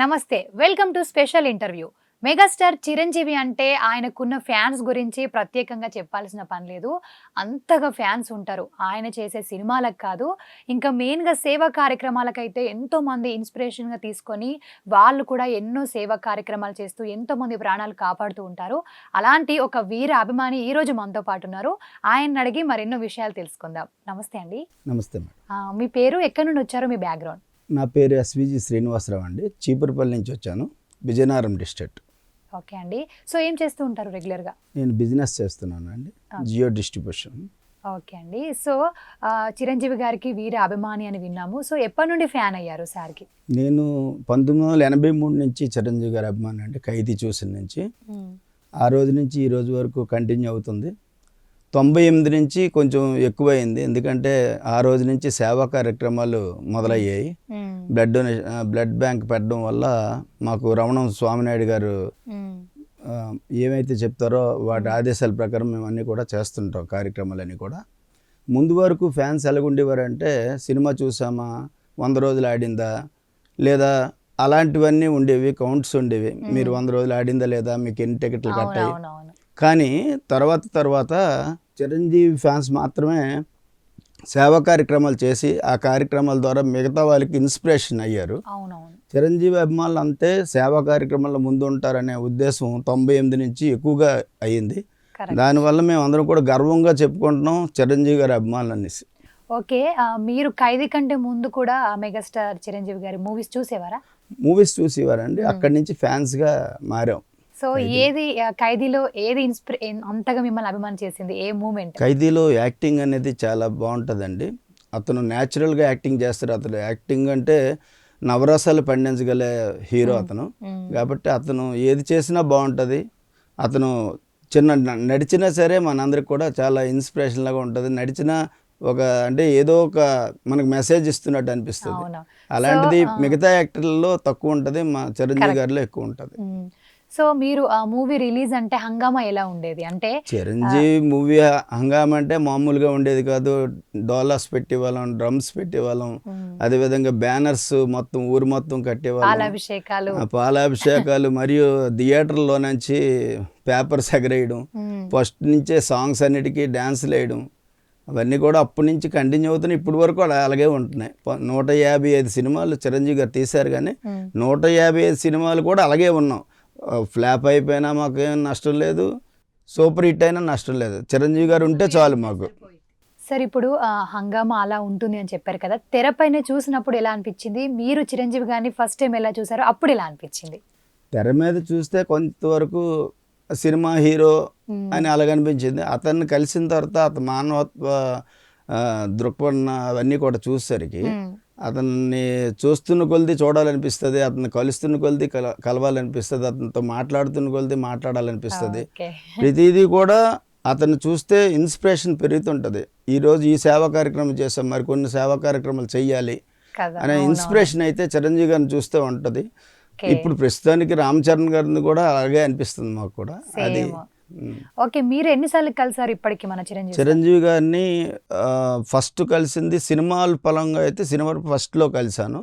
నమస్తే, welcome to special interview. Megastar Chiranjeevi అంటే ఆయనకున్న ఫ్యాన్స్ గురించి ప్రత్యేకంగా చెప్పాల్సిన పని లేదు. అంతగా ఫ్యాన్స్ ఉంటారు. ఆయన చేసే సినిమాలకు కాదు, ఇంకా మెయిన్గా సేవా కార్యక్రమాలకైతే ఎంతోమంది ఇన్స్పిరేషన్గా తీసుకొని వాళ్ళు కూడా ఎన్నో సేవా కార్యక్రమాలు చేస్తూ ఎంతోమంది ప్రాణాలు కాపాడుతూ ఉంటారు. అలాంటి ఒక వీర అభిమాని ఈరోజు మనతో పాటు ఉన్నారు. ఆయన్ని అడిగి మరెన్నో విషయాలు తెలుసుకుందాం. నమస్తే అండి. నమస్తే మేడం. మీ పేరు, ఎక్కడి నుండి వచ్చారు, మీ బ్యాక్గ్రౌండ్? నా పేరు ఎస్విజి శ్రీనివాసరావు అండి. చీపురుపల్లి నుంచి వచ్చాను, విజయనగరం డిస్ట్రిక్ట్. ఓకే అండి. సో ఏం చేస్తూ ఉంటారు రెగ్యులర్గా? నేను బిజినెస్ చేస్తున్నాను అండి, జియో డిస్ట్రిబ్యూషన్. ఓకే అండి. సో చిరంజీవి గారికి వీర అభిమాని అని విన్నాము. సో ఎప్పటి నుండి ఫ్యాన్ అయ్యారు సార్కి? నేను 1983 నుంచి చిరంజీవి గారి అభిమాని అండి, ఖైదీ చూసిన నుంచి. ఆ రోజు నుంచి ఈ రోజు వరకు కంటిన్యూ అవుతుంది. 98 నుంచి కొంచెం ఎక్కువైంది, ఎందుకంటే ఆ రోజు నుంచి సేవా కార్యక్రమాలు మొదలయ్యాయి. బ్లడ్ బ్యాంక్ పెట్టడం వల్ల మాకు రమణం స్వామినాయుడు గారు ఏమైతే చెప్తారో వాటి ఆదేశాల ప్రకారం మేము అన్నీ కూడా చేస్తుంటాం, కార్యక్రమాలన్నీ కూడా. ముందు వరకు ఫ్యాన్స్ ఎలాగుండేవారంటే, సినిమా చూసామా, 100 రోజులు ఆడిందా లేదా అలాంటివన్నీ ఉండేవి, కౌంట్స్ ఉండేవి. మీరు 100 రోజులు ఆడిందా లేదా, మీకు ఎన్ని టికెట్లు కట్టాయి. కానీ తర్వాత చిరంజీవి ఫ్యాన్స్ మాత్రమే సేవా కార్యక్రమాలు చేసి ఆ కార్యక్రమాల ద్వారా మిగతా వాళ్ళకి ఇన్స్పిరేషన్ అయ్యారు. చిరంజీవి అభిమానులు అంతే సేవా కార్యక్రమాల్లో ముందు ఉంటారనే ఉద్దేశం 98 నుంచి ఎక్కువగా అయ్యింది. దానివల్ల మేము అందరం కూడా గర్వంగా చెప్పుకుంటున్నాం చిరంజీవి గారి అభిమానులు అనేసి. ఓకే, మీరు ఖైదీ కంటే ముందు కూడా మెగాస్టార్ చిరంజీవి గారి మూవీస్ చూసేవారా? మూవీస్ చూసేవారండి, అక్కడి నుంచి ఫ్యాన్స్గా మారాం. సో ఏది ఖైదీలో ఏది అంతగా మిమ్మల్ని అభిమానం చేసింది, ఏ మూమెంట్? ఖైదీలో యాక్టింగ్ అనేది చాలా బాగుంటుందండి. అతను న్యాచురల్గా యాక్టింగ్ చేస్తారు. అతను యాక్టింగ్ అంటే నవరసాలు పండించగల హీరో అతను. కాబట్టి అతను ఏది చేసినా బాగుంటుంది. అతను నడిచినా సరే మనందరికి కూడా చాలా ఇన్స్పిరేషన్ లాగా ఉంటుంది. నడిచినా ఒక అంటే ఏదో ఒక మనకు మెసేజ్ ఇస్తున్నట్టు అనిపిస్తుంది. అలాంటిది మిగతా యాక్టర్లలో తక్కువ ఉంటుంది, మా చిరంజీవి గారిలో ఎక్కువ ఉంటుంది. సో మీరు ఆ మూవీ రిలీజ్ అంటే హంగామా ఎలా ఉండేది? అంటే చిరంజీవి మూవీ హంగామా అంటే మామూలుగా ఉండేది కాదు. డోలాస్ పెట్టేవాళ్ళం, డ్రమ్స్ పెట్టేవాళ్ళం, అదేవిధంగా బ్యానర్స్ మొత్తం ఊరు మొత్తం కట్టేవాళ్ళం, పాలాభిషేకాలు మరియు థియేటర్లో నుంచి పేపర్స్ ఎగరేయడం, ఫస్ట్ నుంచే సాంగ్స్ అన్నిటికీ డ్యాన్సులు వేయడం, అవన్నీ కూడా అప్పటి నుంచి కంటిన్యూ అవుతున్నాయి. ఇప్పటి వరకు అలాగే ఉంటున్నాయి. 155 సినిమాలు చిరంజీవి గారు తీశారు, కానీ 155 సినిమాలు కూడా అలాగే ఉన్నాం. ఫ్లాప్ అయిపోయినా మాకేం నష్టం లేదు, సూపర్ హిట్ అయినా నష్టం లేదు. చిరంజీవి గారు ఉంటే చాలు మాకు. సార్, ఇప్పుడు హంగామా అలా ఉంటుంది అని చెప్పారు కదా, తెరపైన చూసినప్పుడు ఎలా అనిపించింది? మీరు చిరంజీవి గారిని ఫస్ట్ టైం ఎలా చూసారో అప్పుడు ఎలా అనిపించింది? తెర మీద చూస్తే కొంతవరకు సినిమా హీరో అని అలాగనిపించింది. అతన్ని కలిసిన తర్వాత అతని మానవత్వ దృక్పథం అవన్నీ కూడా చూసేసరికి అతన్ని చూస్తున్న కొలిది చూడాలనిపిస్తుంది, అతన్ని కలుస్తున్న కొలిది కలవాలనిపిస్తుంది, అతనితో మాట్లాడుతున్న కొలిది మాట్లాడాలనిపిస్తుంది. ప్రతిదీ కూడా అతన్ని చూస్తే ఇన్స్పిరేషన్ పెరుగుతుంటుంది. ఈరోజు ఈ సేవా కార్యక్రమం చేసాం, మరికొన్ని సేవా కార్యక్రమాలు చెయ్యాలి అనే ఇన్స్పిరేషన్ అయితే చిరంజీవి గారిని చూస్తే ఉంటుంది. ఇప్పుడు ప్రస్తుతానికి రామ్ చరణ్ గారిని కూడా అలాగే అనిపిస్తుంది మాకు కూడా. అది ఓకే, మీరు ఎన్నిసార్లు కలిసారు ఇప్పటికి మన చిరంజీవి గారిని? ఫస్ట్ కలిసింది సినిమాల పరంగా అయితే సినిమా ఫస్ట్లో కలిశాను.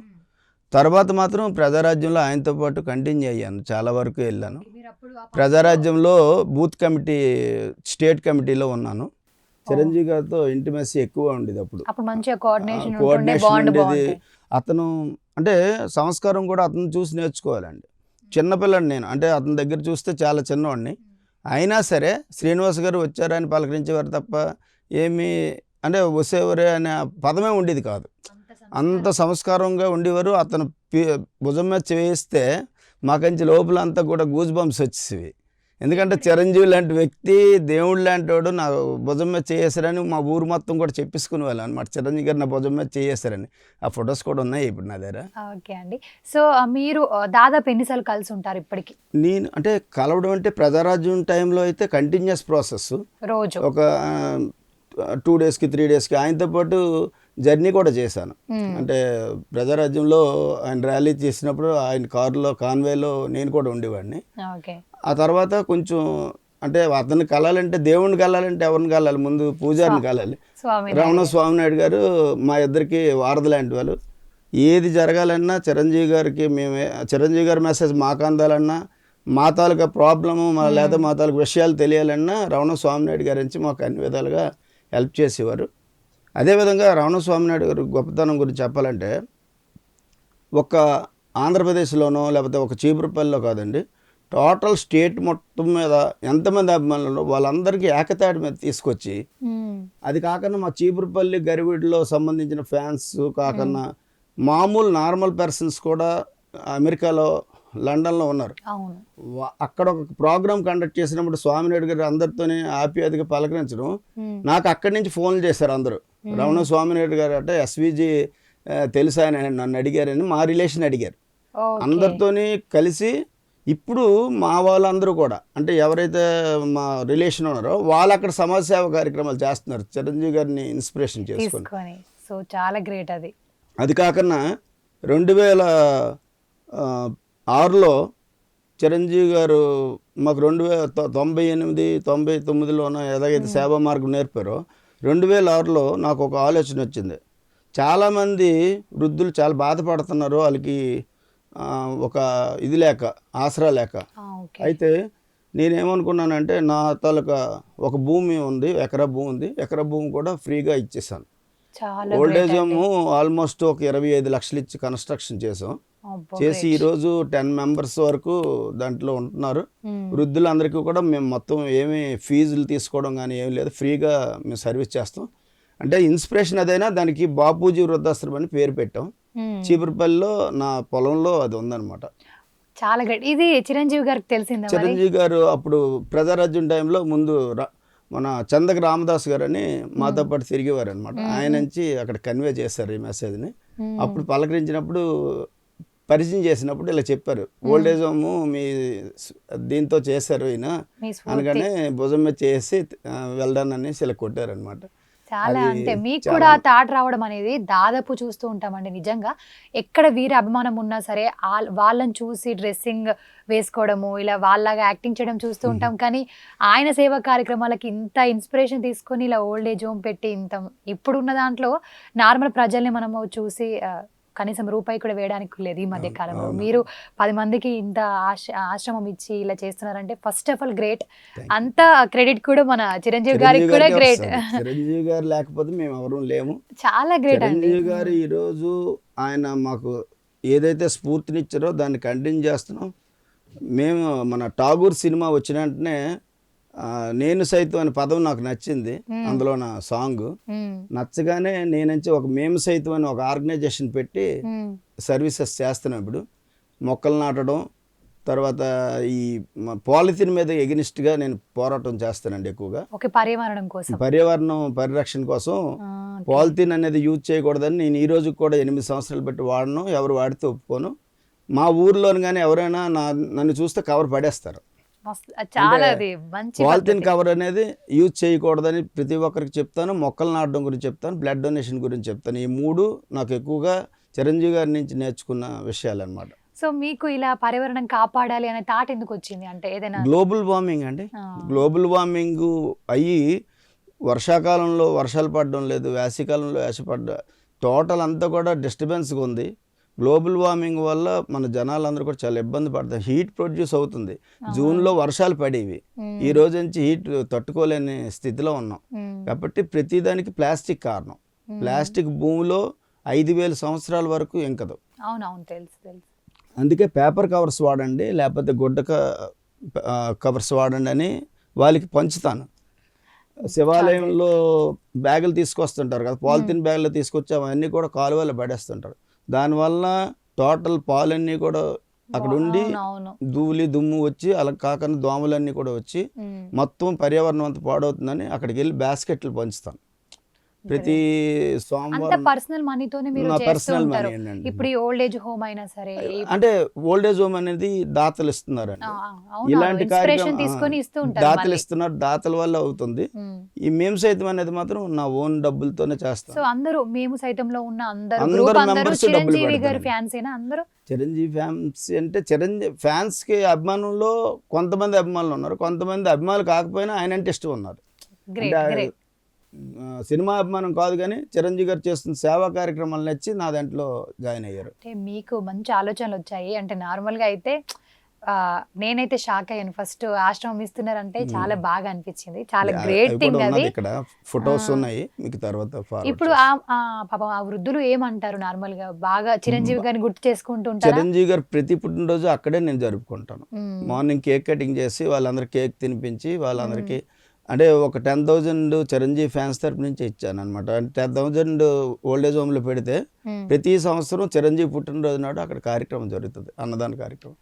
తర్వాత మాత్రం ప్రజారాజ్యంలో ఆయనతో పాటు కంటిన్యూ అయ్యాను, చాలా వరకు వెళ్ళాను. ప్రజారాజ్యంలో బూత్ కమిటీ, స్టేట్ కమిటీలో ఉన్నాను. చిరంజీవి గారితో ఇంటిమెసీ ఎక్కువ ఉండేది. అప్పుడు కోఆర్డినేషన్ ఉండేది. అతను అంటే సంస్కారం కూడా అతను చూసి నేర్చుకోవాలండి. చిన్నపిల్లని నేను, అంటే అతని దగ్గర చూస్తే చాలా చిన్నవాడిని. అయినా సరే శ్రీనివాస్ గారు వచ్చారని పలకరించేవారు తప్ప ఏమి అంటే వసేవరే అనే పదమే ఉండేది కాదు. అంత సంస్కారంగా ఉండేవారు. అతను భుజం మీద వేస్తే మాకంచి లోపల అంతా కూడా గూజ్ బంప్స్ వచ్చేవి. ఎందుకంటే చిరంజీవి లాంటి వ్యక్తి, దేవుడు లాంటి వాడు నా భుజం మీద చేసారని మా ఊరు మొత్తం కూడా చెప్పేసుకునే వాళ్ళు అనమాట. చిరంజీవి గారు నా భుజం మీద చేసారని. ఆ ఫొటోస్ కూడా ఉన్నాయి ఇప్పుడు నా దగ్గర. ఓకే అండి. సో మీరు దాదాపు ఎన్నిసార్లు కలిసి ఉంటారు ఇప్పటికి? నేను అంటే కలవడం అంటే ప్రజారాజ్యం టైంలో అయితే కంటిన్యూస్ ప్రాసెస్, రోజు ఒక 2 డేస్కి 3 డేస్కి ఆయనతో పాటు జర్నీ కూడా చేశాను. అంటే ప్రజారాజ్యంలో ఆయన ర్యాలీ చేసినప్పుడు ఆయన కారులో కాన్వేలో నేను కూడా ఉండేవాడిని. ఆ తర్వాత కొంచెం అంటే అతన్ని కలాలంటే, దేవుణ్ణి కలాలంటే ఎవరిని కలాలి? ముందు పూజారిని కలాలి. రమణ స్వామినాయుడు గారు మా ఇద్దరికి వారధి లాంటి వాళ్ళు. ఏది జరగాలన్నా చిరంజీవి గారికి మేమే, చిరంజీవి గారి మెసేజ్ మాకు అందాలన్నా, మా తాలూకా ప్రాబ్లము లేదా మా తాలూకా విషయాలు తెలియాలన్నా రమణ స్వామినాయుడు గారి నుంచి మాకు అన్ని విధాలుగా హెల్ప్ చేసేవారు. అదేవిధంగా రమణ స్వామినాయుడు గారి గొప్పతనం గురించి చెప్పాలంటే ఒక ఆంధ్రప్రదేశ్లోనో లేకపోతే ఒక చీపురుపల్లిలో కాదండి, టోటల్ స్టేట్ మొత్తం మీద ఎంతమంది అభిమానులు వాళ్ళందరికీ ఏకతాటి మీద తీసుకొచ్చి, అది కాకుండా మా చీపురుపల్లి గరివిడిలో సంబంధించిన ఫ్యాన్స్ కాకుండా మామూలు నార్మల్ పర్సన్స్ కూడా అమెరికాలో, లండన్లో ఉన్నారు. అక్కడ ఒక ప్రోగ్రామ్ కండక్ట్ చేసినప్పుడు స్వామినాయుడు గారు అందరితోనే ఆప్యాయతగా పలకరించడం, నాకు అక్కడి నుంచి ఫోన్లు చేశారు అందరూ. రమణ స్వామినాయుడు గారు అంటే ఎస్విజి తెలుసా అని నన్ను అడిగారని మా రిలేషన్ అడిగారు. అందరితోని కలిసి ఇప్పుడు మా వాళ్ళందరూ కూడా అంటే ఎవరైతే మా రిలేషన్ ఉన్నారో వాళ్ళు అక్కడ సమాజ సేవ కార్యక్రమాలు చేస్తున్నారు చిరంజీవి గారిని ఇన్స్పిరేషన్ చేసుకొని. సో చాలా గ్రేట్ అది. అది కాకుండా 2006లో చిరంజీవి గారు మాకు 1998, 99లోనో ఎలాగైతే సేవా మార్గం నేర్పారో 2006లో నాకు ఒక ఆలోచన వచ్చింది. చాలామంది వృద్ధులు చాలా బాధపడుతున్నారు, వాళ్ళకి ఒక ఇది లేక, ఆసరా లేక. అయితే నేనేమనుకున్నానంటే నా తాలూకా ఒక భూమి ఉంది, ఎకరా భూమి ఉంది, ఎకరా భూమి కూడా ఫ్రీగా ఇచ్చేసాను. ఓల్డేజ్ హోమ్ ఆల్మోస్ట్ ఒక 25 లక్షలు ఇచ్చి కన్స్ట్రక్షన్ చేసాం. చేసి ఈరోజు 10 మెంబర్స్ వరకు దాంట్లో ఉంటున్నారు. వృద్ధులందరికీ కూడా మేము మొత్తం ఏమీ ఫీజులు తీసుకోవడం కానీ ఏమి లేదు, ఫ్రీగా మేము సర్వీస్ చేస్తాం. అంటే ఇన్స్పిరేషన్ అదైనా దానికి బాపూజీ వృద్ధాశ్రమం అని పేరు పెట్టాం. చీపురుపల్లిలో నా పొలంలో అది ఉందన్నమాట. చాలా గ్రేట్. ఇది చిరంజీవి గారికి తెలిసిందా? చిరంజీవి గారు అప్పుడు ప్రజారాజ్యం టైంలో ముందు మన చందక రామదాస్ గారు అని మాతో పాటు తిరిగేవారు అనమాట. ఆయన నుంచి అక్కడ కన్వే చేశారు ఈ మెసేజ్ని. అప్పుడు పలకరించినప్పుడు పరిచయం చేసినప్పుడు ఇలా చెప్పారు, ఓల్డేజ్ హోమ్ మీ దీంతో చేశారు ఈయన అనగానే భుజం మీద చేసి వెళ్దానని ఇలా కొట్టారనమాట. చాలా అంటే మీకు కూడా థాట్ రావడం అనేది దాదాపు చూస్తూ ఉంటామండి. నిజంగా ఎక్కడ వీరి అభిమానం ఉన్నా సరే వాళ్ళని చూసి డ్రెస్సింగ్ వేసుకోవడము, ఇలా వాళ్ళలాగా యాక్టింగ్ చేయడం చూస్తూ ఉంటాం. కానీ ఆయన సేవా కార్యక్రమాలకి ఇంత ఇన్స్పిరేషన్ తీసుకొని ఇలా ఓల్డ్ ఏజ్ హోమ్ పెట్టి ఇంత ఇప్పుడున్న దాంట్లో నార్మల్ ప్రజల్ని మనము చూసి కనీసం రూపాయి కూడా వేయడానికి లేదు ఈ మధ్య కాలంలో. మీరు 10 మందికి ఇంత ఆశ్రమం ఇచ్చి ఇలా చేస్తున్నారంటే ఫస్ట్ ఆఫ్ ఆల్ గ్రేట్. అంత క్రెడిట్ కూడా మన చిరంజీవి గారికి కూడా గ్రేట్. చిరంజీవి గారు లేకపోతే మేము ఎవరూ లేము. చాలా గ్రేట్ అండి. చిరంజీవి గారు ఈరోజు ఆయన మాకు ఏదైతే స్ఫూర్తినిచ్చారో దాన్ని కంటిన్యూ చేస్తున్నాం. మేము మన ఠాగూర్ సినిమా వచ్చిన వెంటనే నేను సైతం అనే పదం నాకు నచ్చింది. అందులో నా సాంగ్ నచ్చగానే నేనంచి ఒక మేము సైతం అని ఒక ఆర్గనైజేషన్ పెట్టి సర్వీసెస్ చేస్తున్నాం. ఇప్పుడు మొక్కలు నాటడం, తర్వాత ఈ పాలిథిన్ మీద ఎగనిస్ట్గా నేను పోరాటం చేస్తానండి ఎక్కువగా. పర్యావరణం పరిరక్షణ కోసం పాలిథిన్ అనేది యూజ్ చేయకూడదని నేను ఈ రోజు కూడా 8 సంవత్సరాలు బట్టి వాడను, ఎవరు వాడితే ఒప్పుకోను. మా ఊర్లోని కానీ ఎవరైనా నన్ను చూస్తే కవర్ పడేస్తారు. పాలిథిన్ కవర్ అనేది యూజ్ చేయకూడదని ప్రతి ఒక్కరికి చెప్తాను. మొక్కలు నాటడం గురించి చెప్తాను, బ్లడ్ డొనేషన్ గురించి చెప్తాను. ఈ 3 నాకు ఎక్కువగా చిరంజీవి గారి నుంచి నేర్చుకున్న విషయాలు అన్నమాట. సో మీకు ఇలా పర్యావరణం కాపాడాలి అనే థాట్ ఎందుకు వచ్చింది? అంటే ఏదైనా గ్లోబల్ వార్మింగ్ అండి, గ్లోబల్ వార్మింగ్ అయ్యి వర్షాకాలంలో వర్షాలు పడడం లేదు, వేసవికాలంలో టోటల్ అంతా కూడా డిస్టర్బెన్స్గా ఉంది. గ్లోబల్ వార్మింగ్ వల్ల మన జనాలందరూ కూడా చాలా ఇబ్బంది పడతారు. హీట్ ప్రొడ్యూస్ అవుతుంది. జూన్లో వర్షాలు పడేవి, ఈ రోజు నుంచి హీట్ తట్టుకోలేని స్థితిలో ఉన్నాం. కాబట్టి ప్రతిదానికి ప్లాస్టిక్ కారణం. ప్లాస్టిక్ భూమిలో 5,000 సంవత్సరాల వరకు ఇంకదు. అందుకే పేపర్ కవర్స్ వాడండి, లేకపోతే గుడ్డ కవర్స్ వాడండి అని వాళ్ళకి పంచుతాను. శివాలయంలో బ్యాగులు తీసుకొస్తుంటారు కదా, పాలిథిన్ బ్యాగులు తీసుకొచ్చి అవన్నీ కూడా కాలువలో పడేస్తుంటారు. దానివల్ల టోటల్ పాలన్నీ కూడా అక్కడ ఉండి ధూళి దుమ్ము వచ్చి అలా కాకుండా దోమలన్నీ కూడా వచ్చి మొత్తం పర్యావరణం అంతా పాడవుతుందని అక్కడికి వెళ్ళి బాస్కెట్లు పంచుతాను ప్రతి సోమవారం. పర్సనల్ మనీతోనే మీరు పర్సనల్ మనీ అండి. ఇప్పుడు ఓల్డ్ ఏజ్ హోమ్ అయినా సరే అంటే ఓల్డ్ ఏజ్ హోమ్ అనేది దాతలు ఇస్తున్నారండి. ఇలాంటి కార్యక్రమం దాతలు ఇస్తున్నారు, దాతల వల్ల అవుతుంది. ఈ మేము సైతం అనేది మాత్రం నా ఓన్ డబ్బులతోనే చేస్తాను. సో అందరూ మేము సైతంలో ఉన్న అందరూ మెంబర్స్ డబ్బులు పెడతారు. చిరంజీవి ఫ్యాన్స్ అంటే చిరంజీవి ఫ్యాన్స్ కి అభిమానుల్లో కొంతమంది అభిమానులు ఉన్నారు, కొంతమంది అభిమానులు కాకపోయినా ఆయన అంటే ఇష్టం ఉన్నారు. సినిమా అభిమానం కాదు కానీ చిరంజీవి గారు చేస్తున్న సేవా కార్యక్రమాలు నచ్చి నా దాంట్లో జాయిన్ అయ్యారు. అంటే మీకు మంచి ఆలోచనలు వచ్చాయి. అంటే నార్మల్గా అయితే నేనైతే షాక్ అయ్యాను. ఫస్ట్ ఆశ్రమం ఇస్తున్నారంటే చాలా బాగా అనిపించింది. చాలా గ్రేట్ థింగ్ అది. ఇక్కడ ఫొటోస్ ఉన్నాయి మీకు తర్వాత ఇప్పుడు పాపం ఆ వృద్ధులు ఏమంటారు? నార్మల్ గా బాగా చిరంజీవి గారిని గుర్తు చేసుకుంటూ ఉంటారు. చిరంజీవి గారు ప్రతి పుట్టినరోజు అక్కడే నేను జరుపుకుంటాను. మార్నింగ్ కేక్ కటింగ్ చేసి వాళ్ళందరూ కేక్ తినిపించి వాళ్ళందరికీ అంటే ఒక 10,000 చిరంజీవి ఫ్యాన్స్ తరపు నుంచి ఇచ్చాను అనమాట. 10,000 ఓల్డేజ్ హోమ్లో పెడితే ప్రతి సంవత్సరం చిరంజీవి పుట్టినరోజు నాడు అక్కడ కార్యక్రమం జరుగుతుంది, అన్నదాన కార్యక్రమం.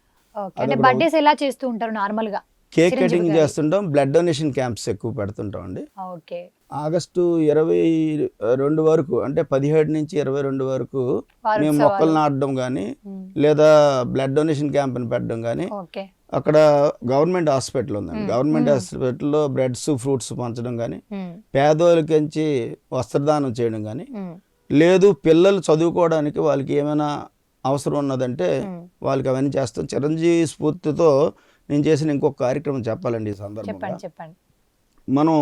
అంటే బర్త్డేస్ ఎలా చేస్తూ ఉంటారు నార్మల్ గా? కేక్ కటింగ్ చేస్తుంటాం, బ్లడ్ డొనేషన్ క్యాంప్స్ ఎక్కువ పెడుతుంటాం అండి. ఆగస్టు 22 వరకు అంటే 17 నుంచి 22 వరకు మేము మొక్కలు నాటడం కానీ లేదా బ్లడ్ డొనేషన్ క్యాంప్ని పెట్టడం కానీ, అక్కడ గవర్నమెంట్ హాస్పిటల్ ఉందండి, గవర్నమెంట్ హాస్పిటల్లో బ్రెడ్స్ ఫ్రూట్స్ పంచడం కానీ, పేదోళ్ళకించి వస్త్రదానం చేయడం కానీ, లేదు పిల్లలు చదువుకోవడానికి వాళ్ళకి ఏమైనా అవసరం ఉన్నదంటే వాళ్ళకి అవన్నీ చేస్తాం. చిరంజీవి స్ఫూర్తితో నేను చేసిన ఇంకొక కార్యక్రమం చెప్పాలండి ఈ సందర్భంగా. మనం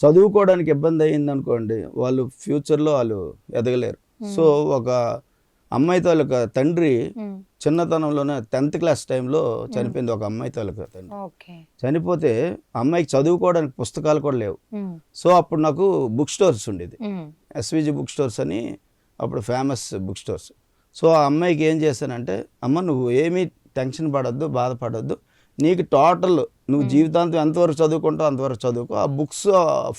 చదువుకోవడానికి ఇబ్బంది అయ్యింది అనుకోండి, వాళ్ళు ఫ్యూచర్లో వాళ్ళు ఎదగలేరు. సో ఒక అమ్మాయి తాలూకా తండ్రి చిన్నతనంలోనే 10th క్లాస్ టైంలో చనిపోయింది. ఒక అమ్మాయి తాలూకా తండ్రి చనిపోతే అమ్మాయికి చదువుకోవడానికి పుస్తకాలు కూడా లేవు. సో అప్పుడు నాకు బుక్ స్టోర్స్ ఉండేది, ఎస్విజి బుక్ స్టోర్స్ అని అప్పుడు ఫేమస్ బుక్ స్టోర్స్. సో ఆ అమ్మాయికి ఏం చేశానంటే, అమ్మ నువ్వు ఏమీ టెన్షన్ పడొద్దు, బాధపడొద్దు, నీకు టోటల్ నువ్వు జీవితాంతం ఎంతవరకు చదువుకుంటావు అంతవరకు చదువుకో, ఆ బుక్స్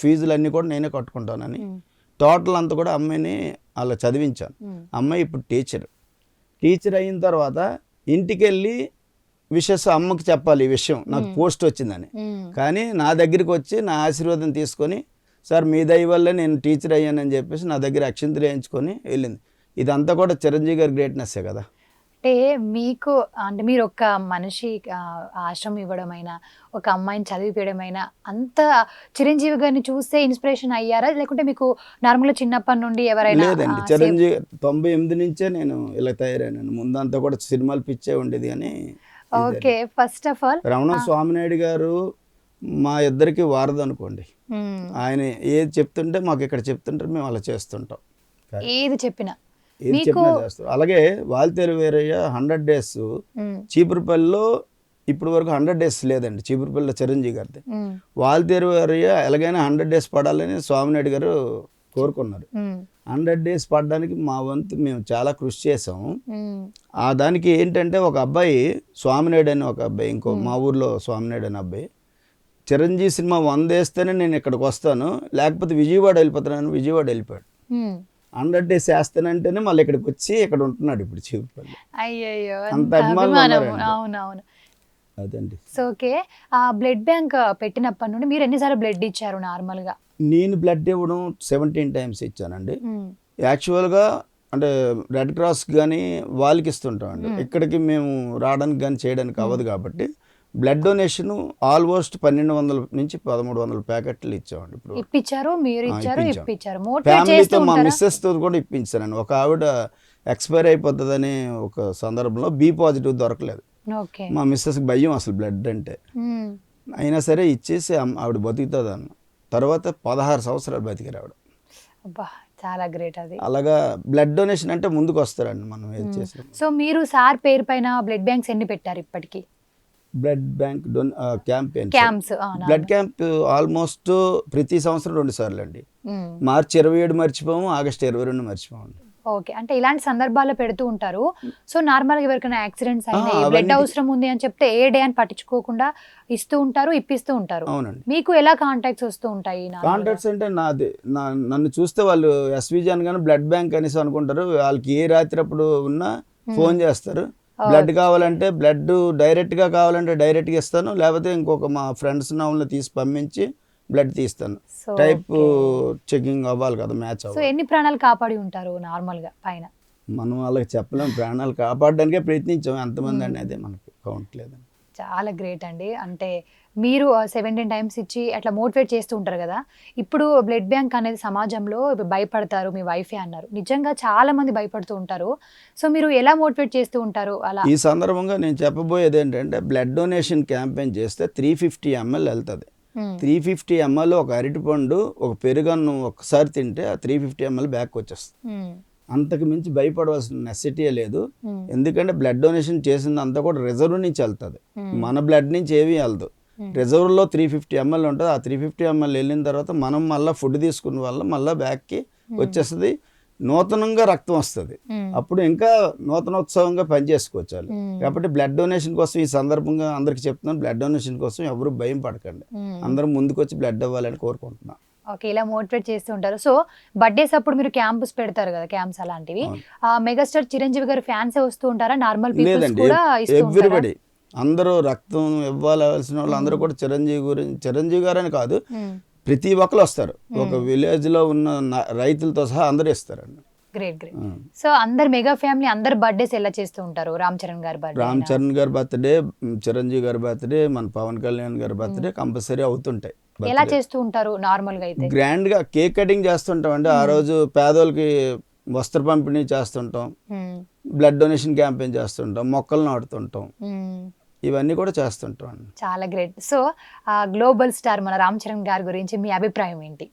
ఫీజులు అన్నీ కూడా నేనే కట్టుకుంటానని టోటల్ అంతా కూడా అమ్మాయిని అలా చదివించాను. అమ్మాయి ఇప్పుడు టీచర్ అయిన తర్వాత ఇంటికి వెళ్ళి అమ్మకి చెప్పాలి ఈ విషయం, నాకు పోస్ట్ వచ్చిందని. కానీ నా దగ్గరికి వచ్చి నా ఆశీర్వాదం తీసుకొని, సార్ మీ దయ వల్లే నేను టీచర్ అయ్యానని చెప్పేసి నా దగ్గర అక్షింతలు వేయించుకొని వెళ్ళింది. ఇదంతా కూడా చిరంజీవి గారి గ్రేట్నెస్సే కదా. అంటే మీకు అంటే మీరు ఒక మనిషి ఆశ్రమం ఇవ్వడమైనా, ఒక అమ్మాయిని చదివిపించడమైనా అంత చిరంజీవి గారిని చూస్తే ఇన్స్పిరేషన్ అయ్యారా, లేకుంటే మీకు నార్మల్గా చిన్నప్పటి నుండి ఎవరైనా? లేదండి, చిరంజీవి 98 నుంచే నేను ఇలా తయారైనాను. ముందంతా కూడా సినిమాలు పిచ్చే ఉండేది అని. Okay, first of all Ramana Swami Naidu గారు మా ఇద్దరికి వారధి అనుకోండి. ఆయన ఏది చెప్తుంటే మాకు ఇక్కడ చెప్తుంటారు, మేము అలా చేస్తుంటాం. ఏది చెప్పినా చేస్తారు. అలాగే వాల్తేరు వీరయ్య 100 days చీపురుపల్లిలో ఇప్పటి వరకు 100 days లేదండి చీపురుపల్లిలో చిరంజీవి గారిది. వాల్తేరు వీరయ్య ఎలాగైనా 100 days పడాలని స్వామినాయుడు గారు కోరుకున్నారు. 100 days పడడానికి మా వంతు మేము చాలా కృషి చేసాము. ఆ దానికి ఏంటంటే ఒక అబ్బాయి స్వామినాయుడు అని ఒక అబ్బాయి, ఇంకో మా ఊర్లో స్వామినాయుడు అని అబ్బాయి, చిరంజీవి సినిమా 100 వేస్తేనే నేను ఇక్కడికి వస్తాను, లేకపోతే విజయవాడ వెళ్ళిపోతాను, విజయవాడ వెళ్ళిపోయాడు. 100 days వేస్తానంటేనే మళ్ళీ ఇక్కడికి వచ్చి ఇక్కడ ఉంటున్నాడు ఇప్పుడు చీపురుపల్లి. అయ్యో, అంత అభిమానం. అవునవును, అదండి. సో ఓకే, ఆ బ్లడ్ బ్యాంక్ పెట్టినప్పటి నుండి మీరు ఎన్నిసార్లు బ్లడ్ ఇచ్చారు నార్మల్ గా? నేను బ్లడ్ ఇవ్వడం 17 times ఇచ్చానండి. యాక్చువల్గా అంటే రెడ్ క్రాస్ కానీ వాళ్ళకి ఇస్తుంటామండి, ఇక్కడికి మేము రావడానికి కానీ చేయడానికి అవ్వదు కాబట్టి బ్లడ్ డొనేషన్ ఆల్మోస్ట్ 1200 నుంచి 1300 ప్యాకెట్లు ఇచ్చామండి. ఇప్పుడు ఇప్పించారు, మీరు ఇచ్చారు, ఇప్పించారు. ఫ్యామిలీతో మా మిస్సెస్ తో కూడా ఇప్పించానండి. ఒక ఆవిడ ఎక్స్పైర్ అయిపోతుందని ఒక సందర్భంలో బి పాజిటివ్ దొరకలేదు. మా మిస్సెస్కి భయం అసలు బ్లడ్ అంటే, అయినా సరే ఇచ్చేసి ఆవిడ బతుకుతుంది అన్న తర్వాత 16 సంవత్సరాలు బతికారు ఆవిడ. చాలా గ్రేట్ అది. అలాగా బ్లడ్ డొనేషన్ అంటే ముందుకు వస్తారండి మనం ఏది చేసాం. సో మీరు సార్ పేరు పైన బ్లడ్ బ్యాంక్స్ ఎన్ని పెట్టారు ఇప్పటికి? Blood bank camps blood camp almost ప్రతి సంవత్సరం 2 సార్లు అండి. మార్చి 27 మర్చిపోము, ఆగస్టు 22 మర్చిపోము. ఓకే, అంటే ఇలాంటి సందర్భాల్లో పెడుతూ ఉంటారు. సో నార్మల్గా ఎవరికైనా యాక్సిడెంట్స్ అయినాయి, బ్లడ్ అవసరం ఉంది అని చెప్తే ఏ డే అని పట్టించుకోకుండా ఇస్తూ ఉంటారు, ఇప్పిస్తూ ఉంటారు. అవునండి. మీకు ఎలా కాంటాక్ట్స్ వస్తూ ఉంటాయి? కాంటాక్ట్స్ అంటే నన్ను చూస్తే వాళ్ళు ఎస్విజి అనగానే బ్లడ్ బ్యాంక్ అనేసి అనుకుంటారు. వాళ్ళకి ఏ రాత్రి అప్పుడు ఉన్నా ఫోన్ చేస్తారు, బ్లడ్ కావాలంటే బ్లడ్ డైరెక్ట్గా కావాలంటే డైరెక్ట్గా ఇస్తాను, లేకపోతే ఇంకొక మా ఫ్రెండ్స్ వాళ్ళని తీసి పంపించి బ్లడ్ తీస్తాను. టైప్ చెకింగ్ అవ్వాలి కదా, మ్యాచ్ అవ్వాలి. సో ఎన్ని ప్రాణాలు కాపాడి ఉంటారు నార్మల్గా పైన? మనం వాళ్ళకి చెప్పలేం, ప్రాణాలు కాపాడడానికే ప్రయత్నించాం, ఎంతమంది అనేది మనకి కౌంట్ లేదండి. చాలా గ్రేట్ అండి. అంటే మీరు 17 times ఇచ్చి అట్లా మోటివేట్ చేస్తూ ఉంటారు కదా. ఇప్పుడు బ్లడ్ బ్యాంక్ అనేది సమాజంలో భయపడతారు, మీ వైఫే అన్నారు, నిజంగా చాలా మంది భయపడుతూ ఉంటారు. సో మీరు ఎలా మోటివేట్ చేస్తూ ఉంటారు? అలా ఈ సందర్భంగా నేను చెప్పబోయేది ఏంటంటే, బ్లడ్ డొనేషన్ క్యాంపెయిన్ చేస్తే 350 ml వెళ్తుంది. ఉమ్, 350 ml ఒక అరటిపండు ఒక పెరుగన్నం ఒక్కసారి తింటే ఆ 350 ml బ్యాక్ వచ్చేస్తుంది. ఉమ్, అంతకు మించి భయపడవలసిన నెసెసిటీయే లేదు. ఉమ్, ఎందుకంటే బ్లడ్ డొనేషన్ చేసిందంతా కూడా రిజర్వ్ నుంచి వెళ్తుంది, ఉమ్, మన బ్లడ్ నుంచి ఏమీ వెళ్ళదు. ఉమ్, రిజర్వ్లో 350 ml ఉంటుంది. ఆ 350 ml వెళ్ళిన తర్వాత మనం మళ్ళీ ఫుడ్ తీసుకున్న వల్ల మళ్ళీ బ్యాక్కి వచ్చేస్తుంది, నూతనంగా రక్తం వస్తుంది. ఉమ్, అప్పుడు ఇంకా నూతనోత్సవంగా పనిచేసుకోవచ్చు వాళ్ళు. ఉమ్, కాబట్టి బ్లడ్ డొనేషన్ కోసం ఈ సందర్భంగా అందరికీ చెప్తున్నాను, బ్లడ్ డొనేషన్ కోసం ఎవరు భయం పడకండి, ఉమ్. అందరూ ముందుకు వచ్చి బ్లడ్ ఇవ్వాలని కోరుకుంటున్నాను. ఓకే, ఇలా మోటివేట్ చేస్తూ ఉంటారు. సో బర్త్డేస్ అప్పుడు మీరు క్యాంప్స్ పెడతారు కదా, క్యాంప్స్ అలాంటివి. అవును. మెగాస్టార్ చిరంజీవి గారు ఫ్యాన్స్ వస్తూ ఉంటారా, నార్మల్ పీపుల్స్ లేదండి, కూడా ఇస్తూ ఉంటారా? ఎవ్రీబడి అందరూ రక్తం ఇవ్వాల్సిన వాళ్ళు అందరూ కూడా చిరంజీవి గారు అని కాదు, ప్రతి ఒక్కరు వస్తారు. ఒక విలేజ్లో ఉన్న రైతులతో సహా అందరూ ఇస్తారండి. Great great. సో అందరు మెగా ఫ్యామిలీ అందరు బర్త్డేస్ ఎలా చేస్తూ ఉంటారు? రామ్ చరణ్ గారి బర్త్డే, రామ్ చరణ్ గారి బర్త్డే, చిరంజీవి గారి బర్త్డే, మన పవన్ కళ్యాణ్ గారి బర్త్డే కంపల్సరీ అవుతుంటాయి. ఎలా చేస్తూ ఉంటారు నార్మల్ గా అయితే? గ్రాండ్గా కేక్ కటింగ్ చేస్తుంటాం అండి. ఆ రోజు పేదోళ్ళకి వస్త్ర పంపిణీ చేస్తుంటాం, బ్లడ్ డొనేషన్ క్యాంపెయిన్ చేస్తుంటాం, మొక్కలు నాటుతుంటాం, ఇవన్నీ కూడా చేస్తుంటాం అండి. చాలా గ్రేట్. సో గ్లోబల్ స్టార్ మన రామ్ చరణ్ గారి గురించి మీ అభిప్రాయం ఏంటి?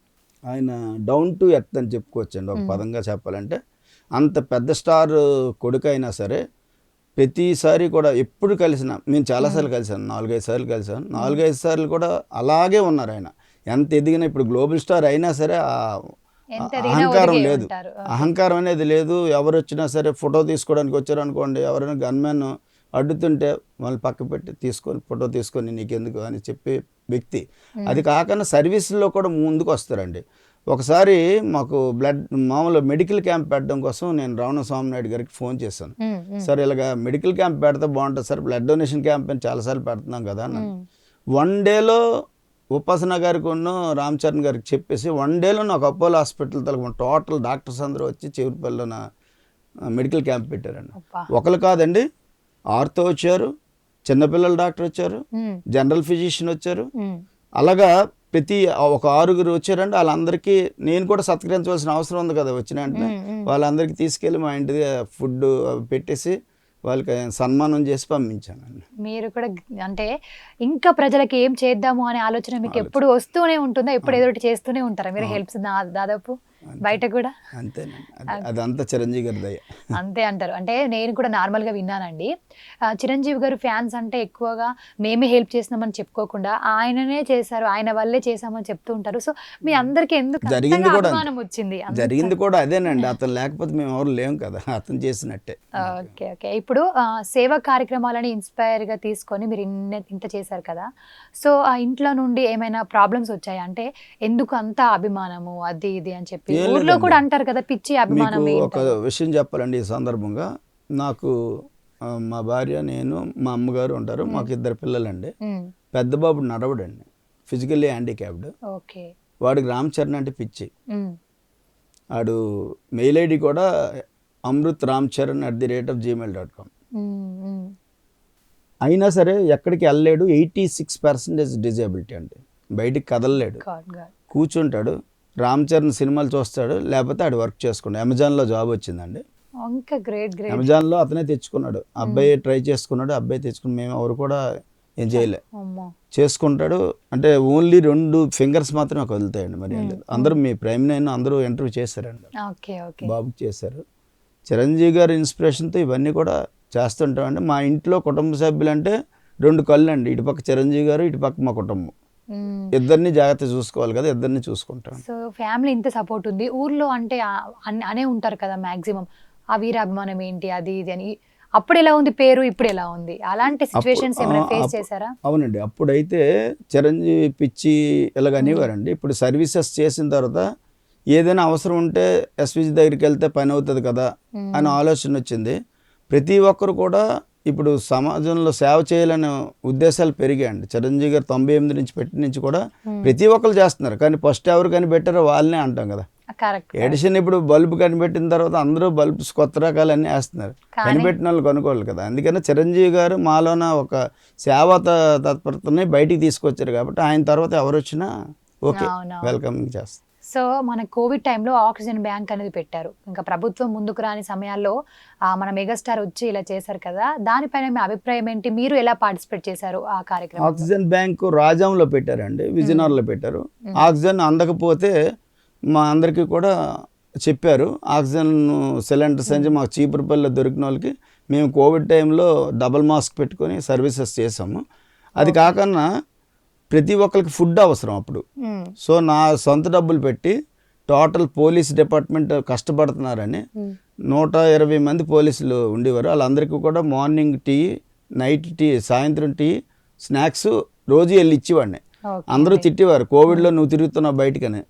ఆయన డౌన్ టు ఎర్త్ అని చెప్పుకోవచ్చండి ఒక పదంగా చెప్పాలంటే. అంత పెద్ద స్టార్ కొడుకు అయినా సరే ప్రతిసారి కూడా ఎప్పుడు కలిసినా, నేను చాలాసార్లు కలిసాను, 4-5 సార్లు కలిసాను, 4-5 సార్లు కూడా అలాగే ఉన్నారు ఆయన. ఎంత ఎదిగినా ఇప్పుడు గ్లోబల్ స్టార్ అయినా సరే అహంకారం లేదు, అహంకారం అనేది లేదు. ఎవరు వచ్చినా సరే ఫోటో తీసుకోవడానికి వచ్చారు అనుకోండి, ఎవరైనా గన్మెన్ అడ్డుతుంటే వాళ్ళు పక్క పెట్టి తీసుకొని ఫోటో తీసుకొని నీకెందుకు అని చెప్పే వ్యక్తి. అది కాకుండా సర్వీసుల్లో కూడా ముందుకు వస్తారండి. ఒకసారి మాకు మామూలు మెడికల్ క్యాంప్ పెట్టడం కోసం నేను రావణ స్వామి నాయుడు గారికి ఫోన్ చేశాను. సార్ ఇలాగ మెడికల్ క్యాంప్ పెడితే బాగుంటుంది సార్, బ్లడ్ డొనేషన్ క్యాంప్ అని చాలాసార్లు పెడుతున్నాం కదా అన్నాను. 1 డేలో ఉపాసన గారికి రామ్ చరణ్ గారికి చెప్పేసి 1 డేలో నాకు అపోలో హాస్పిటల్ తరఫున టోటల్ డాక్టర్స్ అందరూ వచ్చి చివరిపల్లిలో మెడికల్ క్యాంప్ పెట్టారండి. ఒకరు కాదండి, ఆర్తో వచ్చారు, చిన్నపిల్లల డాక్టర్ వచ్చారు, జనరల్ ఫిజిషియన్ వచ్చారు, అలాగా ప్రతి ఒక 6 వచ్చారండి. వాళ్ళందరికీ నేను కూడా సత్కరించవలసిన అవసరం ఉంది కదా. వచ్చిన వెంటనే వాళ్ళందరికీ తీసుకెళ్ళి మా ఇంటి ఫుడ్ పెట్టేసి వాళ్ళకి సన్మానం చేసి పంపించానండి. మీరు కూడా అంటే ఇంకా ప్రజలకి ఏం చేద్దాము అనే ఆలోచన మీకు ఎప్పుడు వస్తూనే ఉంటుందా? ఎప్పుడు ఏదో ఒకటి చేస్తూనే ఉంటారా మీరు హెల్ప్స్ దాదాపు బయట కూడా? అంతేనండి, అదంతా చిరంజీవి గారి దయ. అంతే అంటారు. అంటే నేను కూడా నార్మల్గా విన్నానండి, చిరంజీవి గారు ఫ్యాన్స్ అంటే ఎక్కువగా మేమే హెల్ప్ చేసినామని చెప్పుకోకుండా ఆయననే చేశారు, ఆయన వల్లే చేసామని చెప్తూ ఉంటారు. సో మీ అందరికి ఎందుకు జరిగింది కూడా అనుమానం వచ్చింది? జరిగింది కూడా అదేనండి, అతను లేకపోతే మేము ఎవరు లేము కదా, అతను చేసినట్టే. Okay okay. ఇప్పుడు సేవా కార్యక్రమాలని ఇన్స్పైర్గా తీసుకొని మీరు ఇంత చేశారు కదా, సో ఆ ఇంట్లో నుండి ఏమైనా ప్రాబ్లమ్స్ వచ్చాయా? అంటే ఎందుకు అంత అభిమానము అది ఇది అని చెప్పి ఊర్లో కూడా అంటారు కదా, పిచ్చి అభిమానం. ఒక విషయం చెప్పాలండి ఈ సందర్భంగా. నాకు మా భార్య, నేను, మా అమ్మగారు ఉంటారు, మాకు 2 పిల్లలండి. పెద్ద బాబు నడవడండి, ఫిజికల్లీ హ్యాండిక్యాప్డ్. ఓకే. వాడికి రామ్ చరణ్ అంటే పిచ్చి. వాడు మెయిల్ ఐడి కూడా amruthramcharan@gmail.com. అయినా సరే ఎక్కడికి వెళ్ళలేడు. 86% డిజేబిలిటీ అండి, బయటికి కదలలేడు, కూర్చుంటాడు. రామ్ చరణ్ సినిమాలు చూస్తాడు, లేకపోతే ఆడు వర్క్ చేసుకున్నాడు. అమెజాన్లో జాబ్ వచ్చిందండి. అమెజాన్లో అతనే తెచ్చుకున్నాడు. అబ్బాయి ట్రై చేసుకున్నాడు, అబ్బాయి తెచ్చుకుని మేము ఎవరు కూడా ఏం చేయలే, చేసుకుంటాడు. అంటే ఓన్లీ 2 ఫింగర్స్ మాత్రమే కదులుతాయండి, మరి అందరూ మీ ప్రైమ్ 9 అందరూ ఇంటర్వ్యూ చేశారండి, బాబుకి చేశారు. చిరంజీవి గారి ఇన్స్పిరేషన్తో ఇవన్నీ కూడా చేస్తుంటామండి. మా ఇంట్లో కుటుంబ సభ్యులు అంటే 2 కళ్ళు అండి, ఇటుపక్క చిరంజీవి గారు, ఇటుపక్క మా కుటుంబం. ఇద్దరిని జాగ్రత్త చూసుకోవాలి కదా, ఇద్దరిని చూసుకుంటాం. సో ఫ్యామిలీ ఇంత సపోర్ట్ ఉంది. ఊర్లో అంటే అనే ఉంటారు కదా మాక్సిమం, ఆ వీరాభిమానం ఏంటి అది ఇది అని. అప్పుడు ఎలా ఉంది పేరు, ఇప్పుడు ఎలా ఉంది? అలాంటి సిచ్యువేషన్స్ ఏమైనా ఫేస్ చేశారా? అవునండి, అప్పుడైతే చిరంజీవి పిచ్చి ఇలాగ అనేవారండి. ఇప్పుడు సర్వీసెస్ చేసిన తర్వాత ఏదైనా అవసరం ఉంటే ఎస్విజి దగ్గరికి వెళ్తే పని అవుతుంది కదా అనే ఆలోచన వచ్చింది. ప్రతి ఒక్కరు కూడా ఇప్పుడు సమాజంలో సేవ చేయాలనే ఉద్దేశాలు పెరిగాయండి. చిరంజీవి గారు 98 నుంచి పెట్టి నుంచి కూడా ప్రతి ఒక్కరు చేస్తున్నారు. కానీ ఫస్ట్ ఎవరు కనిపెట్టారో వాళ్ళనే అంటాం కదా. ఎడిషన్ ఇప్పుడు బల్బు కనిపెట్టిన తర్వాత అందరూ బల్బ్స్ కొత్త రకాలన్నీ వేస్తున్నారు, కనిపెట్టిన వాళ్ళు కొనుక్కోవాలి కదా. అందుకని చిరంజీవి గారు మాలోన ఒక సేవా తత్పరతని బయటికి తీసుకొచ్చారు కాబట్టి ఆయన తర్వాత ఎవరు వచ్చినా ఓకే వెల్కమింగ్ చేస్తారు. సో మన కోవిడ్ టైంలో ఆక్సిజన్ బ్యాంక్ అనేది పెట్టారు. ఇంకా ప్రభుత్వం ముందుకు రాని సమయాల్లో మన మెగాస్టార్ వచ్చి ఇలా చేశారు కదా, దానిపైన మీ అభిప్రాయం ఏంటి? మీరు ఎలా పార్టిసిపేట్ చేశారు ఆ కార్యక్రమం? ఆక్సిజన్ బ్యాంకు రాజంలో పెట్టారండి, విజయనగరంలో పెట్టారు. ఆక్సిజన్ అందకపోతే మా అందరికీ కూడా చెప్పారు, ఆక్సిజన్ సిలిండర్స్ అని మాకు చీపురుపల్లిలో దొరికిన వాళ్ళకి మేము కోవిడ్ టైంలో డబల్ మాస్క్ పెట్టుకొని సర్వీసెస్ చేసాము. అది కాకుండా ప్రతి ఒక్కరికి ఫుడ్ అవసరం అప్పుడు. సో నా సొంత డబ్బులు పెట్టి టోటల్ పోలీస్ డిపార్ట్మెంట్ కష్టపడుతున్నారని 120 మంది పోలీసులు ఉండేవారు. వాళ్ళందరికీ కూడా మార్నింగ్ టీ, నైట్ టీ, సాయంత్రం టీ, స్నాక్స్ రోజు వెళ్ళి ఇచ్చేవాడిని. అందరూ తిట్టేవారు, కోవిడ్లో నువ్వు తిరుగుతున్నావు బయటకని.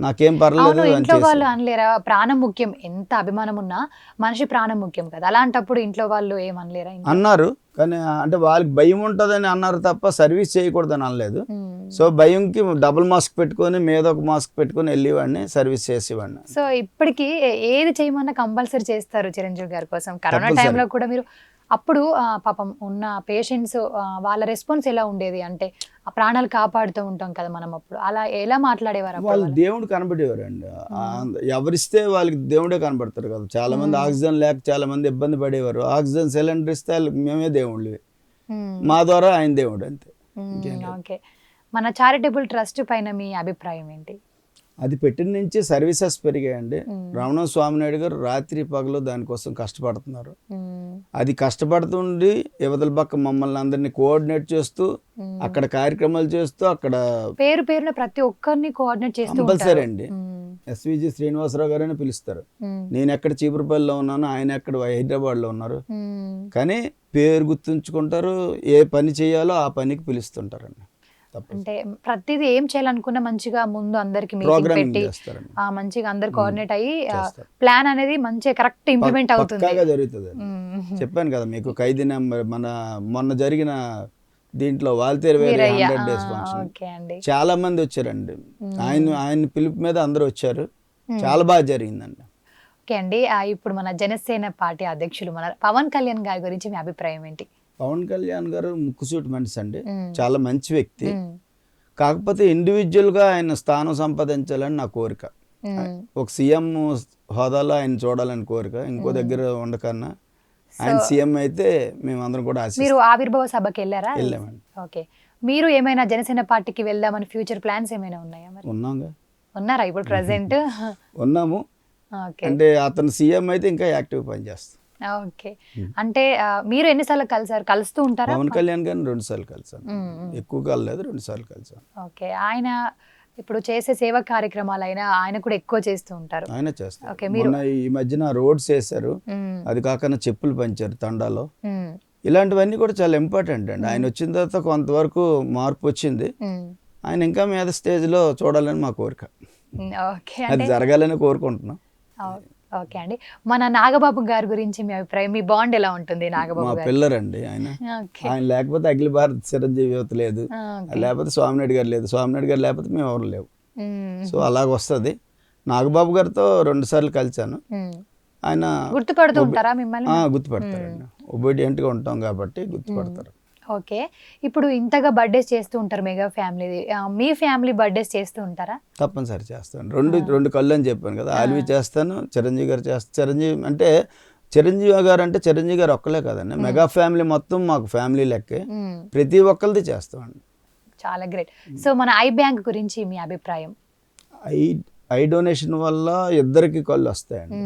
నాకేం పర్లేదు అని ఇంట్లో వాళ్ళు అనలేరా? ప్రాణం ముఖ్యం, ఎంత అభిమానం ఉన్నా మనిషి ప్రాణం ముఖ్యం కదా, అలాంటప్పుడు ఇంట్లో వాళ్ళు ఏమనలేరా? అన్నారు, కానీ అంటే వాళ్ళకి భయం ఉంటుందని అన్నారు తప్ప సర్వీస్ చేయకూడదని అనలేదు. సో భయంకి డబుల్ మాస్క్ పెట్టుకొని మీద ఒక మాస్క్ పెట్టుకొని వెళ్ళేవాడిని, సర్వీస్ చేసేవాడిని. సో ఇప్పటికి ఏది చేయమన్నా కంపల్సరీ చేస్తారు చిరంజీవి గారి కోసం. కరోనా టైంలో కూడా మీరు అప్పుడు పాపం ఉన్న పేషెంట్స్ వాళ్ళ రెస్పాన్స్ ఎలా ఉండేది? అంటే ఆ ప్రాణాలు కాపాడుతూ ఉంటాం కదా మనం, అప్పుడు అలా ఎలా మాట్లాడేవారు? వాళ్ళు దేవుడు కనబడేవారు అండి. ఎవరిస్తే వాళ్ళకి దేవుడే కనబడతారు కదా. చాలా మంది ఆక్సిజన్ లేక చాలా మంది ఇబ్బంది పడేవారు. ఆక్సిజన్ సిలిండర్ ఇస్తే వాళ్ళకి మేమే దేవుళ్ళు, మా ద్వారా ఆయన దేవుడు అంతే. ఓకే, మన చారిటబుల్ ట్రస్ట్ పైన మీ అభిప్రాయం ఏంటి? అది పెట్టిన నుంచి సర్వీసెస్ పెరిగాయండి. రమణ స్వామినాయుడు గారు రాత్రి పగలు దానికోసం కష్టపడుతున్నారు. అది కష్టపడుతుండి యువతల పక్క మమ్మల్ని అందరినీ కోఆర్డినేట్ చేస్తూ అక్కడ కార్యక్రమాలు చేస్తూ అక్కడ పేరున ప్రతి ఒక్కరిని కోఆర్డినేట్ చేస్తూ కంపల్సరీ అండి. ఎస్విజి శ్రీనివాసరావు గారని పిలుస్తారు. నేను ఎక్కడ చీపురుపల్లిలో ఉన్నాను, ఆయన ఎక్కడ హైదరాబాద్లో ఉన్నారు, కానీ పేరు గుర్తుంచుకుంటారు. ఏ పని చేయాలో ఆ పనికి పిలుస్తుంటారండి. అంటే ప్రతిదీ ఏం చేయాలనుకున్నా మంచిగా ముందు అందరికి మీటింగ్ పెట్టి మంచిగా అందరు కోఆర్డినేట్ అయ్యి ప్లాన్ అనేది మంచిగా కరెక్ట్ ఇంప్లిమెంట్ అవుతుంది, జరుగుతుంది. చెప్పాను కదా మీకు, ఖైదీ నెంబర్ మొన్న జరిగిన దీంట్లో వాల్తేరు 100 days ఫంక్షన్ చాలా మంది వచ్చారండి. ఆయన పిలుపు మీద అందరూ వచ్చారు, చాలా బాగా జరిగిందండి. ఓకే అండి, ఇప్పుడు మన జనసేన పార్టీ అధ్యక్షులు మన పవన్ కళ్యాణ్ గారి గురించి మీ అభిప్రాయం ఏంటి? పవన్ కళ్యాణ్ గారు ముక్కుసూటి మనిషి అండి, చాలా మంచి వ్యక్తి. కాకపోతే ఇండివిజువల్గా ఆయన స్థానం సంపాదించాలని నా కోరిక. ఒక సీఎం హోదాలో ఆయన చూడాలని కోరిక, ఇంకో దగ్గర ఉండకన్నా ఆయన సీఎం అయితే మేమందరం కూడా మీరు ఆవిర్భావ సభకి వెళ్ళారా? వెళ్ళామండి. ఓకే, మీరు ఏమైనా జనసేన పార్టీకి వెళ్దామని ఫ్యూచర్ ప్లాన్స్ ఏమైనా ఉన్నాయా? ఉన్నాగా. ఉన్నారా ఇప్పుడు ప్రెసెంట్? ఉన్నాము. అంటే అతను సీఎం అయితే ఇంకా యాక్టివ్ పనిచేస్తాం. ఓకే, అంటే మీరు ఎన్నిసార్లు కలిసారు? కలుస్తూ ఉంటారా? పవన్ కళ్యాణ్ గారిని 2 సార్లు కలిసాను, ఎక్కువ కలలేదు, 2 సార్లు కలిసాను. ఓకే, ఆయన ఇప్పుడు చేసే సేవా కార్యక్రమాలైనా ఆయన కూడా ఎక్కువ చేస్తూ ఉంటారు. ఆయన చేస్తారు. మొన్న ఈ మధ్యన రోడ్స్ వేశారు, అది కాకుండా చెప్పులు పంచారు తండాలో. ఇలాంటివన్నీ కూడా చాలా ఇంపార్టెంట్ అండి. ఆయన వచ్చిన తర్వాత కొంతవరకు మార్పు వచ్చింది. ఆయన ఇంకా మీద స్టేజ్లో చూడాలని మా కోరిక, అది జరగాలని కోరుకుంటున్నాం. ఓకే అండి, మన నాగబాబు గారి గురించి మీ అభిప్రాయం? మీ బాండ్ ఎలా ఉంటుంది నాగబాబు? మా పిల్లరండి ఆయన. ఆయన లేకపోతే అఖిల భారత చిరంజీవి యువత లేదు, లేకపోతే స్వామినాయుడు గారు లేదు, స్వామినాయుడు గారు లేకపోతే మేము ఎవరు లేవు. సో అలాగ వస్తుంది. నాగబాబు గారితో 2 సార్లు కలిసాను. ఆయన గుర్తుపడుతూ ఉంటారా మిమ్మల్ని? గుర్తుపడతారండి, ఒబీడియంట్గా ఉంటాం కాబట్టి గుర్తుపడతారు. ఓకే, ఇప్పుడు ఇంతగా బర్త్డేస్ చేస్తూ ఉంటారు మెగా ఫ్యామిలీ, మీ ఫ్యామిలీ బర్త్డేస్ చేస్తూ ఉంటారా? తప్పనిసరి చేస్తాను. రెండు కళ్ళు అని చెప్పాను కదా, ఆల్వి చేస్తాను, చిరంజీవి గారు చేస్తాను. చిరంజీవి అంటే చిరంజీవి గారు ఒక్కలే కదండి, మెగా ఫ్యామిలీ మొత్తం మాకు ఫ్యామిలీ లెక్కే, ప్రతి ఒక్కరిది చేస్తామండి. చాలా గ్రేట్. సో మన ఐ బ్యాంక్ గురించి మీ అభిప్రాయం? ఐ డొనేషన్ వల్ల ఇద్దరికి కళ్ళు వస్తాయండి,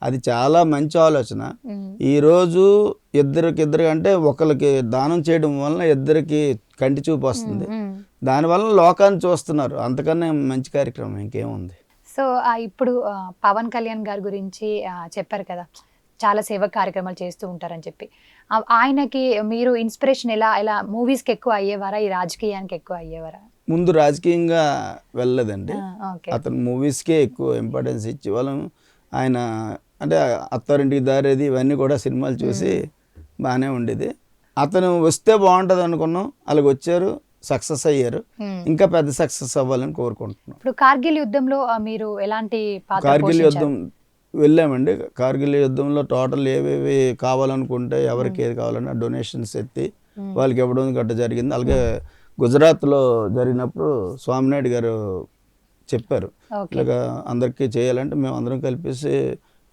అది చాలా మంచి ఆలోచన. ఈరోజు ఇద్దరు అంటే ఒకరికి దానం చేయడం వలన ఇద్దరికి కంటి చూపు వస్తుంది, దానివల్ల లోకాన్ని చూస్తున్నారు, అంతకన్నా మంచి కార్యక్రమం ఇంకేముంది. సో ఇప్పుడు పవన్ కళ్యాణ్ గారి గురించి చెప్పారు కదా, చాలా సేవా కార్యక్రమాలు చేస్తూ ఉంటారని చెప్పి, ఆయనకి మీరు ఇన్స్పిరేషన్ ఎలా మూవీస్కి ఎక్కువ అయ్యేవారా, ఈ రాజకీయానికి ఎక్కువ అయ్యేవారా? ముందు రాజకీయంగా వెళ్ళలేదండి, అతను మూవీస్కే ఎక్కువ ఇంపార్టెన్స్ ఇచ్చేవాళ్ళం. ఆయన అంటే అత్తారింటికి దారేది ఇవన్నీ కూడా సినిమాలు చూసి బాగానే ఉండేది. అతను వస్తే బాగుంటుంది అనుకున్నాం, అలాగ వచ్చారు, సక్సెస్ అయ్యారు, ఇంకా పెద్ద సక్సెస్ అవ్వాలని కోరుకుంటున్నాం. ఇప్పుడు కార్గిల్ యుద్ధంలో మీరు ఎలాంటి పాత్ర? కార్గిల్ యుద్ధం వెళ్ళామండి. కార్గిల్ యుద్ధంలో టోటల్ ఏవేవి కావాలనుకుంటే ఎవరికి ఏది కావాలన్నా డొనేషన్స్ ఎత్తి వాళ్ళకి ఇవ్వడం గట్ట జరిగింది. అలాగే గుజరాత్లో జరిగినప్పుడు స్వామినాయుడు గారు చెప్పారు ఓకే. ఇలాగ అందరికీ చేయాలంటే మేము అందరం కలిపేసి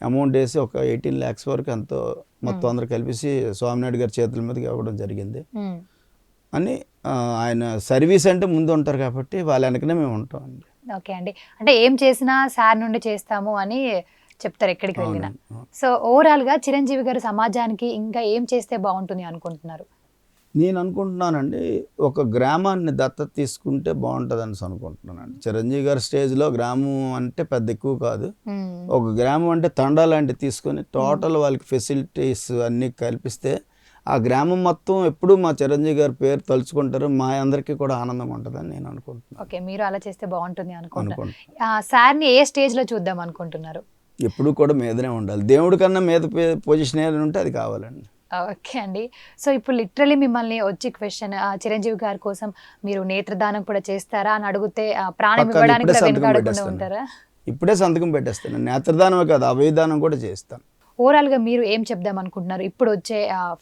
అమౌంట్ వేసి ఒక 18 lakhs వరకు ఎంతో మొత్తం అందరు కలిపేసి స్వామినాయుడు గారి చేతుల మీదకి ఇవ్వడం జరిగింది అని. ఆయన సర్వీస్ అంటే ముందు ఉంటారు కాబట్టి వాళ్ళ వెనకనే మేము ఉంటాం అండి. ఓకే అండి. అంటే ఏం చేసినా సార్ నుండి చేస్తాము అని చెప్తారు ఎక్కడికి వెళ్ళినా. సో ఓవరాల్గా చిరంజీవి గారు సమాజానికి ఇంకా ఏం చేస్తే బాగుంటుంది అనుకుంటున్నారు? నేను అనుకుంటున్నానండి ఒక గ్రామాన్ని దత్తత తీసుకుంటే బాగుంటుంది అనేసి అనుకుంటున్నానండి. చిరంజీవి గారి స్టేజ్లో గ్రామం అంటే పెద్ద ఎక్కువ కాదు, ఒక గ్రామం అంటే తండా లాంటివి తీసుకొని టోటల్ వాళ్ళకి ఫెసిలిటీస్ అన్నీ కల్పిస్తే ఆ గ్రామం మొత్తం ఎప్పుడూ మా చిరంజీవి గారి పేరు తలుచుకుంటారు, మా అందరికీ కూడా ఆనందం ఉంటుందని నేను అనుకుంటున్నాను. ఓకే, మీరు అలా చేస్తే బాగుంటుంది అనుకుంటున్నారు. సార్ని ఏ స్టేజ్లో చూద్దాం అనుకుంటున్నారు? ఎప్పుడు కూడా మీదనే ఉండాలి, దేవుడి కన్నా మీద పొజిషన్ ఏదైనా ఉంటే అది కావాలండి. ఓకే అండి. సో ఇప్పుడు లిటరలీ మిమ్మల్ని వచ్చి క్వశ్చన్, చిరంజీవి గారి కోసం మీరు నేత్రదానం కూడా చేస్తారా అని అడిగితే ప్రాణం పక్కా ఇవ్వడానికి ఇప్పుడే కూడా సంతకం వెనకాడకుండా పెట్టేస్తాను. ఉంటారా? ఇప్పుడే సంతకం పెట్టేస్తాను. నేత్రదానమే కాదు, అవయదానం కూడా చేస్తాను. ఓవరాల్గా మీరు ఏం చెప్దాం అనుకుంటున్నారు ఇప్పుడు వచ్చే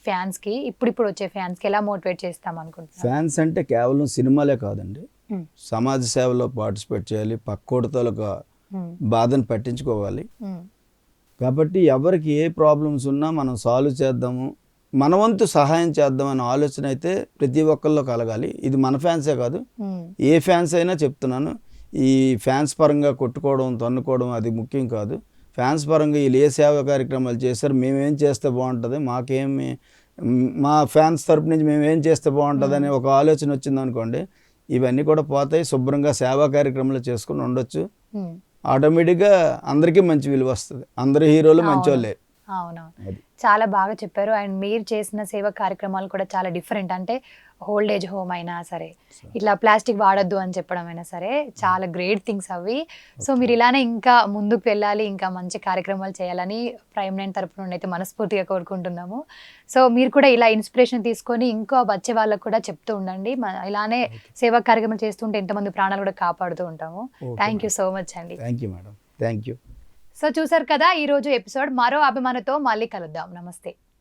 ఫ్యాన్స్కి, ఇప్పుడు వచ్చే ఫ్యాన్స్కి ఎలా మోటివేట్ చేస్తాం అనుకుంటున్నారు? ఫ్యాన్స్ అంటే కేవలం సినిమాలే కాదండి, సమాజ సేవలో పార్టిసిపేట్ చేయాలి, పక్కోడితో ఒక బాధను పట్టించుకోవాలి. కాబట్టి ఎవరికి ఏ ప్రాబ్లమ్స్ ఉన్నా మనం సాల్వ్ చేద్దాము, మన వంతు సహాయం చేద్దాం అనే ఆలోచన అయితే ప్రతి ఒక్కరిలో కలగాలి. ఇది మన ఫ్యాన్సే కాదు, ఏ ఫ్యాన్స్ అయినా చెప్తున్నాను. ఈ ఫ్యాన్స్ పరంగా కొట్టుకోవడం తన్నుకోవడం అది ముఖ్యం కాదు. ఫ్యాన్స్ పరంగా వీళ్ళు ఏ సేవా కార్యక్రమాలు చేశారు, మేమేం చేస్తే బాగుంటుంది, మాకేమి మా ఫ్యాన్స్ తరపు నుంచి మేమేం చేస్తే బాగుంటుంది అనే ఒక ఆలోచన వచ్చింది అనుకోండి, ఇవన్నీ కూడా పోతాయి. శుభ్రంగా సేవా కార్యక్రమాలు చేసుకుని ఉండొచ్చు. ఆటోమేటిక్గా అందరికీ మంచి విలువ వస్తుంది. అందరు హీరోలు మంచోళ్ళే. అవునవును, చాలా బాగా చెప్పారు. అండ్ మీరు చేసిన సేవా కార్యక్రమాలు కూడా చాలా డిఫరెంట్. అంటే ఓల్డ్ ఏజ్ హోమ్ అయినా సరే, ఇట్లా ప్లాస్టిక్ వాడొద్దు అని చెప్పడం అయినా సరే, చాలా గ్రేట్ థింగ్స్ అవి. సో మీరు ఇలానే ఇంకా ముందుకు వెళ్ళాలి, ఇంకా మంచి కార్యక్రమాలు చేయాలని ప్రైమ్ నైన్ తరపు నుండి అయితే మనస్ఫూర్తిగా కోరుకుంటున్నాము. సో మీరు కూడా ఇలా ఇన్స్పిరేషన్ తీసుకొని ఇంకా వచ్చే వాళ్ళకు కూడా చెప్తూ ఉండండి. ఇలానే సేవా కార్యక్రమాలు చేస్తుంటే ఎంతమంది ప్రాణాలు కూడా కాపాడుతూ ఉంటాము. థ్యాంక్ యూ సో మచ్ అండి. Thank you madam, thank you. So చూసారు కదా, ఈరోజు ఎపిసోడ్. మరో అభిమానంతో మళ్ళీ కలుద్దాం. నమస్తే.